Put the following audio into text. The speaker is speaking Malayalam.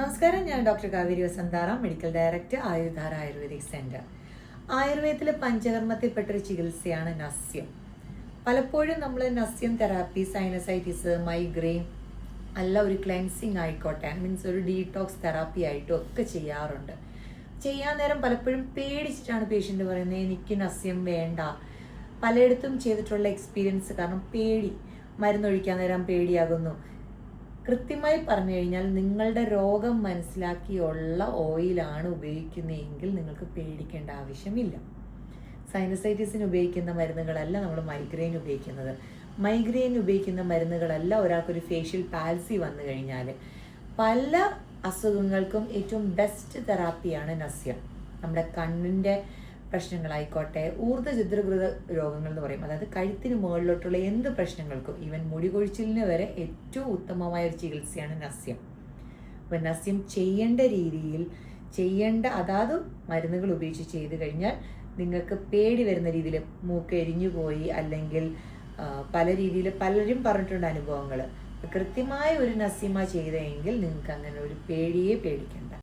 നമസ്കാരം, ഞാൻ doctor Kaveri Vasantharam, medical director Ayurdhara ayurvedic centre. ആയുർവേദത്തിലെ പഞ്ചകർമ്മത്തിൽപ്പെട്ടൊരു ചികിത്സയാണ് നസ്യം. പലപ്പോഴും നമ്മൾ നസ്യം തെറാപ്പി, സൈനസൈറ്റിസ്, മൈഗ്രെയിൻ അല്ല ഒരു ക്ലെൻസിങ് ആയിക്കോട്ടെ, മീൻസ് ഒരു ഡീടോക്സ് തെറാപ്പി ആയിട്ടും ഒക്കെ ചെയ്യാറുണ്ട്. ചെയ്യാൻ നേരം പലപ്പോഴും പേടിച്ചിട്ടാണ് പേഷ്യൻ്റ് പറയുന്നത് എനിക്ക് നസ്യം വേണ്ട. പലയിടത്തും ചെയ്തിട്ടുള്ള എക്സ്പീരിയൻസ് കാരണം പേടി, മരുന്നൊഴിക്കാൻ നേരം പേടിയാകുന്നു. കൃത്യമായി പറഞ്ഞു കഴിഞ്ഞാൽ നിങ്ങളുടെ രോഗം മനസ്സിലാക്കിയുള്ള ഓയിലാണ് ഉപയോഗിക്കുന്നതെങ്കിൽ നിങ്ങൾക്ക് പേടിക്കേണ്ട ആവശ്യമില്ല. സൈനസൈറ്റിസിന് ഉപയോഗിക്കുന്ന മരുന്നുകളല്ല നമ്മൾ മൈഗ്രെയിൻ ഉപയോഗിക്കുന്നത്. മൈഗ്രെയിൻ ഉപയോഗിക്കുന്ന മരുന്നുകളല്ല ഒരാൾക്കൊരു ഫേഷ്യൽ പാൽസി വന്നു കഴിഞ്ഞാൽ. പല അസുഖങ്ങൾക്കും ഏറ്റവും ബെസ്റ്റ് തെറാപ്പിയാണ് നസ്യം. നമ്മുടെ കണ്ണിൻ്റെ പ്രശ്നങ്ങളായിക്കോട്ടെ, ഊർജ്ജചിദ്രകൃത രോഗങ്ങൾ എന്ന് പറയും, അതായത് കഴുത്തിന് മുകളിലോട്ടുള്ള എന്ത് പ്രശ്നങ്ങൾക്കും, ഈവൻ മുടി കൊഴിച്ചിലിന് വരെ ഏറ്റവും ഉത്തമമായ ഒരു ചികിത്സയാണ് നസ്യം. അപ്പോൾ നസ്യം ചെയ്യേണ്ട രീതിയിൽ അതാത് മരുന്നുകൾ ഉപയോഗിച്ച് ചെയ്ത് കഴിഞ്ഞാൽ നിങ്ങൾക്ക് പേടി വരുന്ന രീതിയിൽ മൂക്ക് എരിഞ്ഞു പോയി, അല്ലെങ്കിൽ പല രീതിയിൽ പലരും പറഞ്ഞിട്ടുണ്ട് അനുഭവങ്ങൾ. കൃത്യമായ ഒരു നസ്യമ ചെയ്തെങ്കിൽ നിങ്ങൾക്ക് അങ്ങനെ ഒരു പേടിക്കണ്ട.